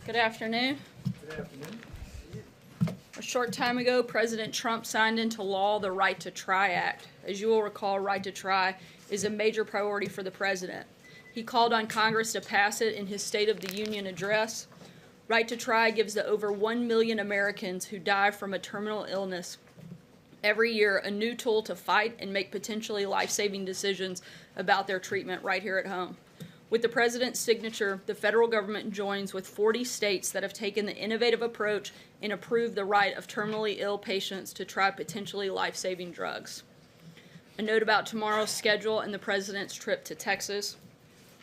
Good afternoon. Good afternoon. A short time ago, President Trump signed into law the Right to Try Act. As you will recall, Right to Try is a major priority for the president. He called on Congress to pass it in his State of the Union address. Right to Try gives the over 1 million Americans who die from a terminal illness every year a new tool to fight and make potentially life-saving decisions about their treatment right here at home. With the president's signature, the federal government joins with 40 states that have taken the innovative approach and approved the right of terminally ill patients to try potentially life-saving drugs. A note about tomorrow's schedule and the president's trip to Texas.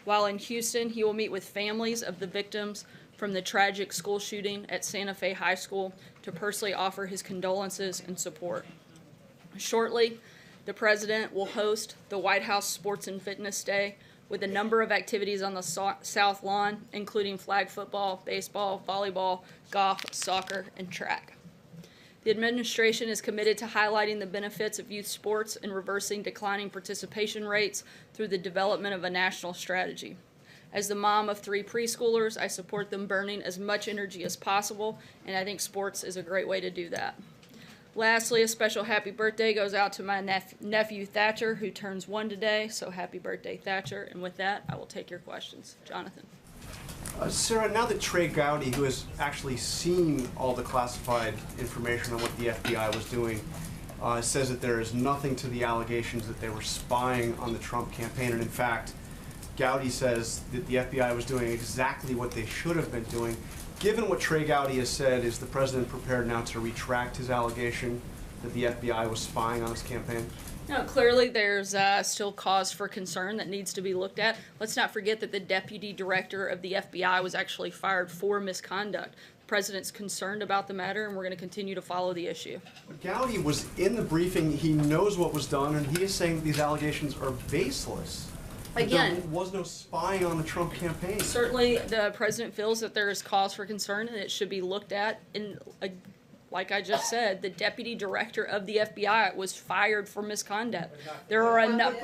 While in Houston, he will meet with families of the victims from the tragic school shooting at Santa Fe High School to personally offer his condolences and support. Shortly, the president will host the White House Sports and Fitness Day with a number of activities on the South Lawn, including flag football, baseball, volleyball, golf, soccer, and track. The administration is committed to highlighting the benefits of youth sports and reversing declining participation rates through the development of a national strategy. As the mom of 3 preschoolers, I support them burning as much energy as possible, and I think sports is a great way to do that. Lastly, a special happy birthday goes out to my nephew Thatcher, who turns 1 today, so happy birthday, Thatcher. And with that, I will take your questions. Jonathan. Sarah, now that Trey Gowdy, who has actually seen all the classified information on what the FBI was doing, says that there is nothing to the allegations that they were spying on the Trump campaign, and in fact, Gowdy says that the FBI was doing exactly what they should have been doing. Given what Trey Gowdy has said, is the president prepared now to retract his allegation that the FBI was spying on his campaign? No, clearly there's still cause for concern that needs to be looked at. Let's not forget that the deputy director of the FBI was actually fired for misconduct. The president's concerned about the matter, and we're going to continue to follow the issue. But Gowdy was in the briefing. He knows what was done, and he is saying these allegations are baseless. Again, there was no spying on the Trump campaign. Certainly, the president feels that there is cause for concern and it should be looked at. And like I just said, the deputy director of the FBI was fired for misconduct. There are I'm not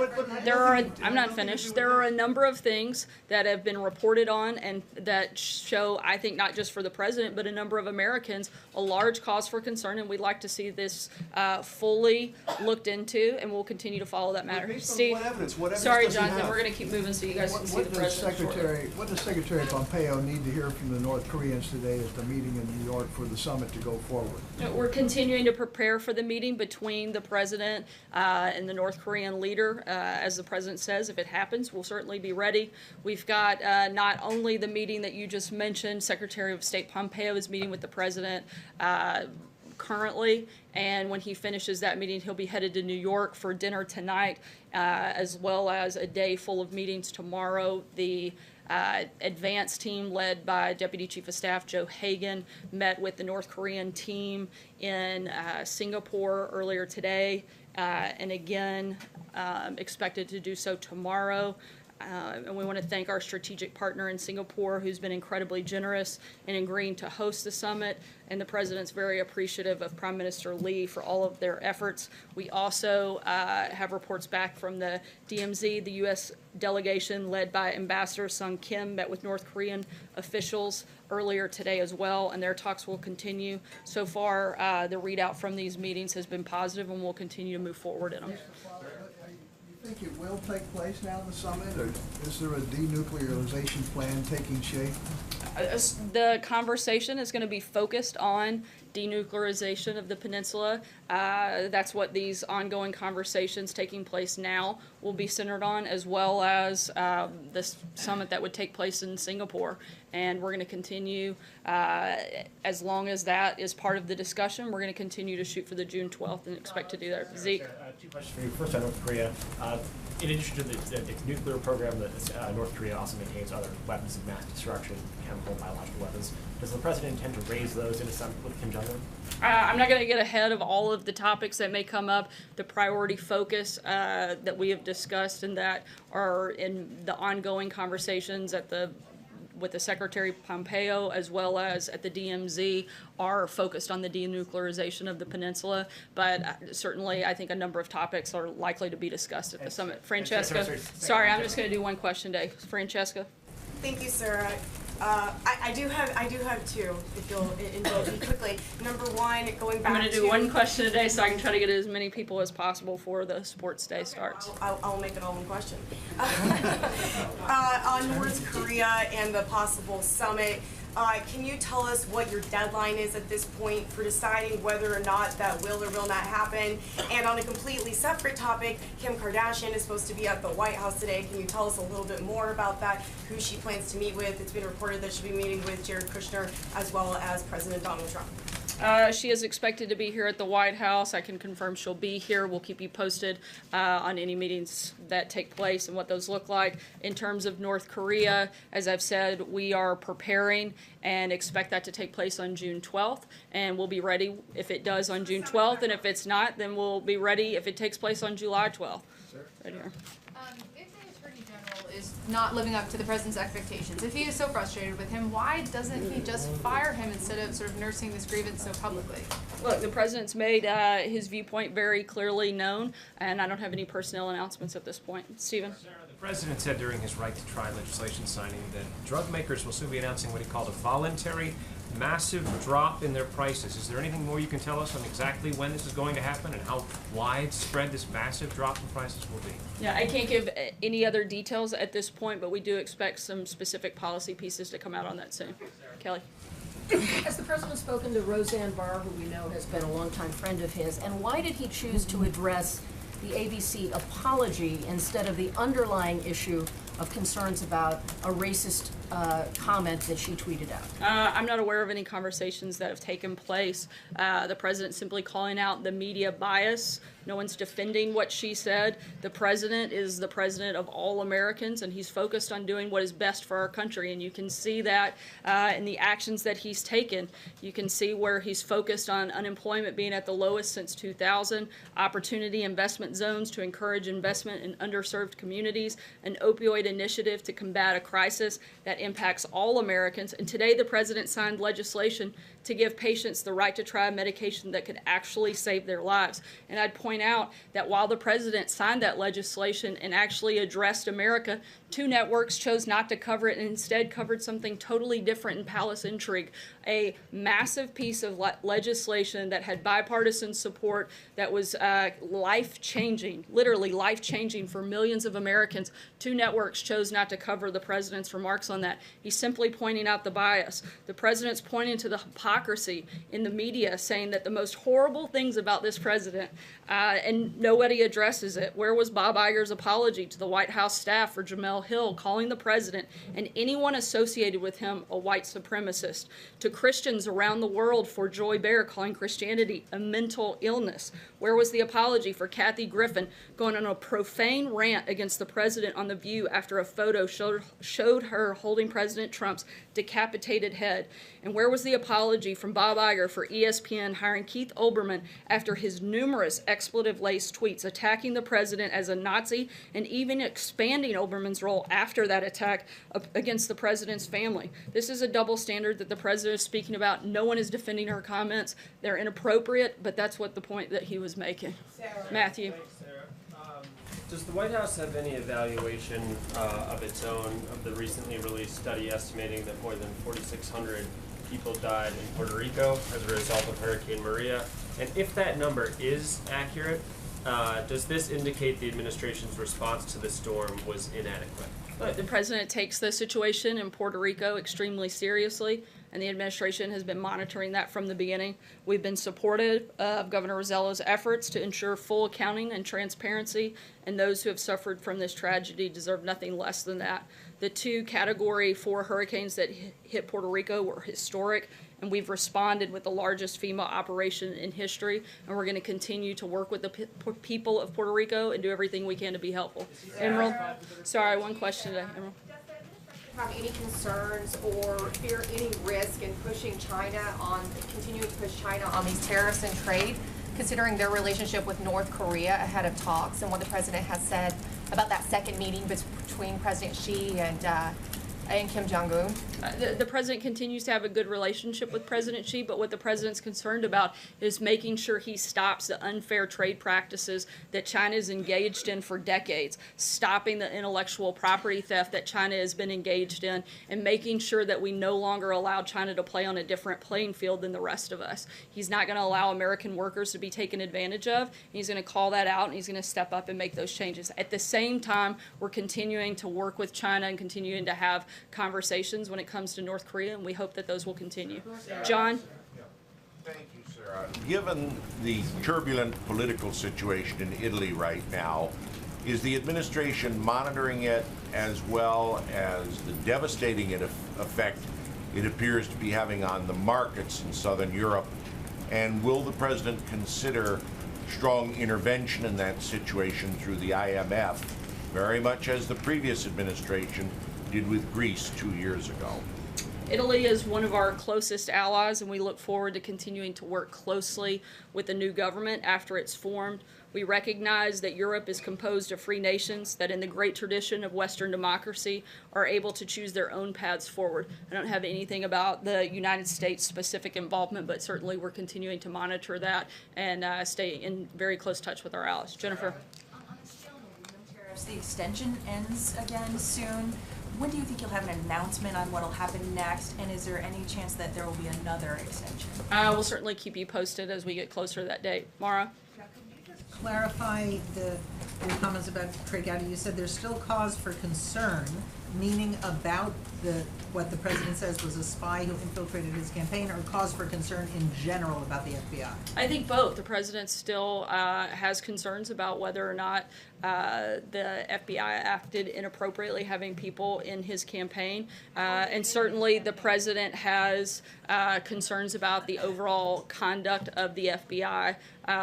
finished. There are a number of things that have been reported on and that show, I think, not just for the president, but a number of Americans, a large cause for concern, and we'd like to see this fully looked into, and we'll continue to follow that matter. Steve, what evidence sorry, does he Jonathan, have? we're going to keep moving so you guys can see the president. What does Secretary Pompeo need to hear from the North Koreans today at the meeting in New York for the summit to go forward? We're continuing to prepare for the meeting between the president and the North Korean leader. As the president says, if it happens, we'll certainly be ready. We've got not only the meeting that you just mentioned, Secretary of State Pompeo is meeting with the president currently, and when he finishes that meeting, he'll be headed to New York for dinner tonight, as well as a day full of meetings tomorrow. The advance team led by Deputy Chief of Staff Joe Hagan met with the North Korean team in Singapore earlier today, and again expected to do so tomorrow. And we want to thank our strategic partner in Singapore, who's been incredibly generous in agreeing to host the summit, and the president's very appreciative of Prime Minister Lee for all of their efforts. We also have reports back from the DMZ. The U.S. delegation led by Ambassador Sung Kim met with North Korean officials earlier today as well, and their talks will continue. So far, the readout from these meetings has been positive, and we'll continue to move forward in them. Do you think it will take place now, the summit, or is there a denuclearization plan taking shape? The conversation is going to be focused on denuclearization of the peninsula. That's what these ongoing conversations taking place now will be centered on, as well as this summit that would take place in Singapore. And we're going to continue, as long as that is part of the discussion, we're going to continue to shoot for the June 12th and expect to do that. Zeke? 2 questions for you. First on North Korea. In addition to the nuclear program, that North Korea also maintains other weapons of mass destruction, chemical and biological weapons. Does the president intend to raise those in a summit with Kim Jong-un? I'm not going to get ahead of all of the topics that may come up. The priority focus that we have discussed and that are in the ongoing conversations with the Secretary Pompeo as well as at the DMZ are focused on the denuclearization of the peninsula. But certainly I think a number of topics are likely to be discussed at the summit. Francesca, sorry, I'm just going to do one question today. Francesca. Thank you, Sarah. I do have two, if you'll indulge me quickly. Number one, going back I'm going to do one question a day so I can try to get as many people as possible before the sports day starts. I'll make it all one question. On North Korea and the possible summit, can you tell us what your deadline is at this point for deciding whether or not that will or will not happen? And on a completely separate topic, Kim Kardashian is supposed to be at the White House today. Can you tell us a little bit more about that, who she plans to meet with? It's been reported that she'll be meeting with Jared Kushner as well as President Donald Trump. She is expected to be here at the White House. I can confirm she'll be here. We'll keep you posted on any meetings that take place and what those look like. In terms of North Korea, as I've said, we are preparing and expect that to take place on June 12th. And we'll be ready if it does on June 12th. And if it's not, then we'll be ready if it takes place on July 12th. Right here. If the Attorney General is not living up to the President's expectations, if he is so frustrated with him, why doesn't he just fire him instead of sort of nursing this grievance so publicly? Look, the President's made his viewpoint very clearly known, and I don't have any personnel announcements at this point. Stephen? Sarah, the President said during his right to try legislation signing that drug makers will soon be announcing what he called a voluntary massive drop in their prices. Is there anything more you can tell us on exactly when this is going to happen and how widespread this massive drop in prices will be? Yeah, I can't give any other details at this point, but we do expect some specific policy pieces to come out on that soon. Kelly? Has the President spoken to Roseanne Barr, who we know has been a longtime friend of his, and why did he choose to address the ABC apology instead of the underlying issue of concerns about a racist comment that she tweeted out? I'm not aware of any conversations that have taken place. The President simply calling out the media bias. No one's defending what she said. The President is the President of all Americans, and he's focused on doing what is best for our country. And you can see that in the actions that he's taken. You can see where he's focused on unemployment being at the lowest since 2000, opportunity investment zones to encourage investment in underserved communities, an opioid initiative to combat a crisis that impacts all Americans. And today the President signed legislation to give patients the right to try a medication that could actually save their lives. And I'd point out that while the President signed that legislation and actually addressed America, two networks chose not to cover it and instead covered something totally different in Palace Intrigue, a massive piece of legislation that had bipartisan support that was life-changing, literally life-changing for millions of Americans. Two networks chose not to cover the President's remarks on that. He's simply pointing out the bias. The President's pointing to the hypocrisy in the media, saying that the most horrible things about this President, and nobody addresses it. Where was Bob Iger's apology to the White House staff for Jamel Hill calling the President and anyone associated with him a white supremacist? To Christians around the world for Joy Behar calling Christianity a mental illness? Where was the apology for Kathy Griffin going on a profane rant against the President on The View after a photo showed her holding President Trump's decapitated head? And where was the apology from Bob Iger for ESPN hiring Keith Olbermann after his numerous expletive-laced tweets attacking the President as a Nazi and even expanding Olbermann's role after that attack against the President's family? This is a double standard that the President is speaking about. No one is defending her comments. They're inappropriate, but that's what the point that he was making. Sarah. Matthew. Thanks, Sarah. Does the White House have any evaluation of its own of the recently released study estimating that more than 4,600 people died in Puerto Rico as a result of Hurricane Maria? And if that number is accurate, does this indicate the administration's response to the storm was inadequate? The President takes the situation in Puerto Rico extremely seriously, and the administration has been monitoring that from the beginning. We've been supportive of Governor Rossello's efforts to ensure full accounting and transparency, and those who have suffered from this tragedy deserve nothing less than that. The two Category 4 hurricanes that hit Puerto Rico were historic, and we've responded with the largest FEMA operation in history, and we're going to continue to work with the people of Puerto Rico and do everything we can to be helpful. Emerald, sorry, one question today. Emerald. Have any concerns or fear any risk in pushing China on, continuing to push China on these tariffs and trade, considering their relationship with North Korea ahead of talks and what the President has said about that second meeting between President Xi and and Kim Jong-un? The president continues to have a good relationship with President Xi, but what the president's concerned about is making sure he stops the unfair trade practices that China is engaged in for decades, stopping the intellectual property theft that China has been engaged in, and making sure that we no longer allow China to play on a different playing field than the rest of us. He's not going to allow American workers to be taken advantage of. He's going to call that out, and he's going to step up and make those changes. At the same time, we're continuing to work with China and continuing to have conversations when it comes to North Korea, and we hope that those will continue. John? Thank you, Sarah. Given the turbulent political situation in Italy right now, is the administration monitoring it as well as the devastating effect it appears to be having on the markets in Southern Europe? And will the president consider strong intervention in that situation through the IMF, very much as the previous administration did with Greece 2 years ago? Italy is one of our closest allies, and we look forward to continuing to work closely with the new government after it's formed. We recognize that Europe is composed of free nations that, in the great tradition of Western democracy, are able to choose their own paths forward. I don't have anything about the United States' specific involvement, but certainly we're continuing to monitor that and stay in very close touch with our allies. Jennifer? On the scale of aluminum tariffs, the extension ends again soon. When do you think you'll have an announcement on what will happen next, and is there any chance that there will be another extension? We'll certainly keep you posted as we get closer to that date. Mara? Clarify your comments about Trey Gowdy. You said there's still cause for concern, meaning about what the president says was a spy who infiltrated his campaign, or cause for concern in general about the FBI? I think both. The president still has concerns about whether or not the FBI acted inappropriately, having people in his campaign. And certainly the president has concerns about the overall conduct of the FBI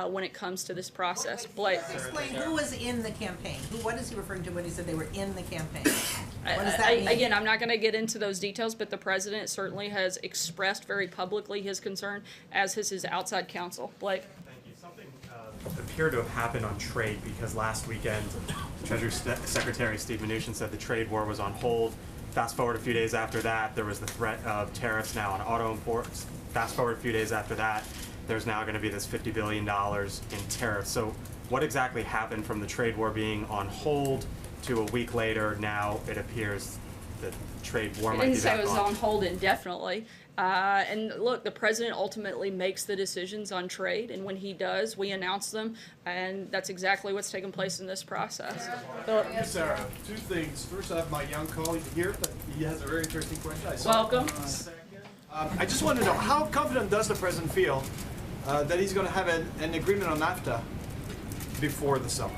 when it comes to this process. Blake? Explain who was in the campaign. What is he referring to when he said they were in the campaign? What does that mean? Again, I'm not going to get into those details, but the president certainly has expressed very publicly his concern, as has his outside counsel. Blake? Thank you. Something appeared to have happened on trade, because last weekend Treasury Secretary Steve Mnuchin said the trade war was on hold. Fast forward a few days after that, there was the threat of tariffs now on auto imports. Fast forward a few days after that, there's now going to be this $50 billion in tariffs. So what exactly happened from the trade war being on hold to a week later? Now it appears that trade war might be back on. I didn't say it was on hold indefinitely. And look, the president ultimately makes the decisions on trade, and when he does, we announce them, and that's exactly what's taken place in this process. Thank you, Sarah. Two things. First, I have my young colleague here, but he has a very interesting question. Welcome. I just want to know, how confident does the president feel that he's going to have an agreement on NAFTA before the summer?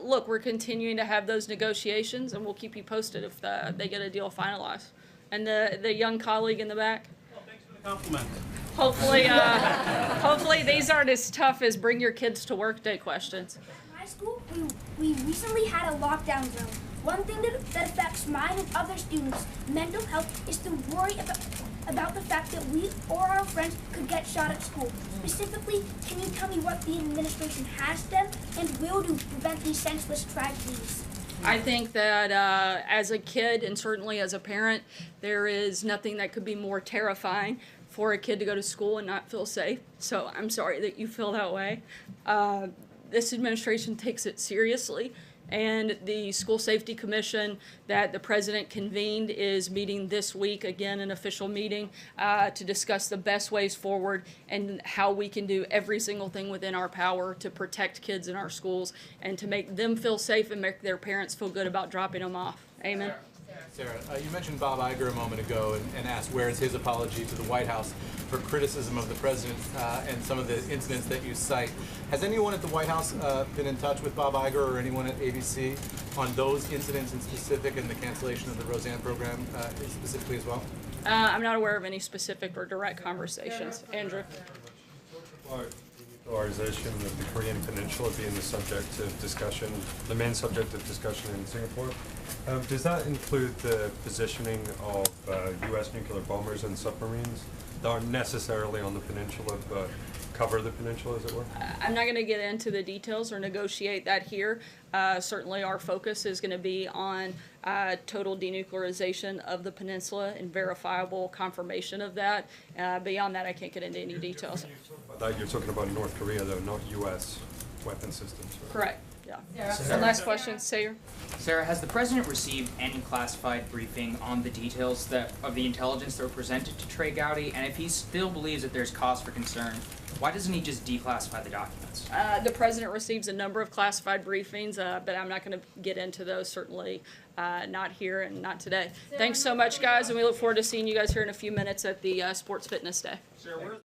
Look, we're continuing to have those negotiations, and we'll keep you posted if they get a deal finalized. And the young colleague in the back? Well, thanks for the compliment. Hopefully, hopefully these aren't as tough as bring your kids to work day questions. In my school, we recently had a lockdown zone. One thing that affects mine and other students' mental health is the worry about the fact that we or our friends could get shot at school. Specifically, can you tell me what the administration has done and will do to prevent these senseless tragedies? I think that as a kid and certainly as a parent, there is nothing that could be more terrifying for a kid to go to school and not feel safe. So I'm sorry that you feel that way. This administration takes it seriously, and the School Safety Commission that the president convened is meeting this week, again an official meeting, to discuss the best ways forward and how we can do every single thing within our power to protect kids in our schools and to make them feel safe and make their parents feel good about dropping them off. Amen. Sarah, you mentioned Bob Iger a moment ago and asked where is his apology to the White House for criticism of the president and some of the incidents that you cite. Has anyone at the White House been in touch with Bob Iger or anyone at ABC on those incidents in specific and the cancellation of the Roseanne program specifically as well? I'm not aware of any specific or direct conversations. Andrew? Denuclearization of the Korean Peninsula being the subject of discussion, the main subject of discussion in Singapore. Does that include the positioning of U.S. nuclear bombers and submarines that aren't necessarily on the peninsula but cover the peninsula, as it were? I'm not going to get into the details or negotiate that here. Certainly, our focus is going to be on total denuclearization of the peninsula and verifiable confirmation of that. Beyond that, I can't get into any details. That you're talking about North Korea, though, not U.S. weapon systems. Right? Correct. Yeah. Sarah. And last question, Sayer. Sarah, has the president received any classified briefing on the details of the intelligence that were presented to Trey Gowdy? And if he still believes that there's cause for concern, why doesn't he just declassify the documents? The president receives a number of classified briefings, but I'm not going to get into those, certainly not here and not today. Thanks so much, guys, and we look forward to seeing you guys here in a few minutes at the Sports Fitness Day.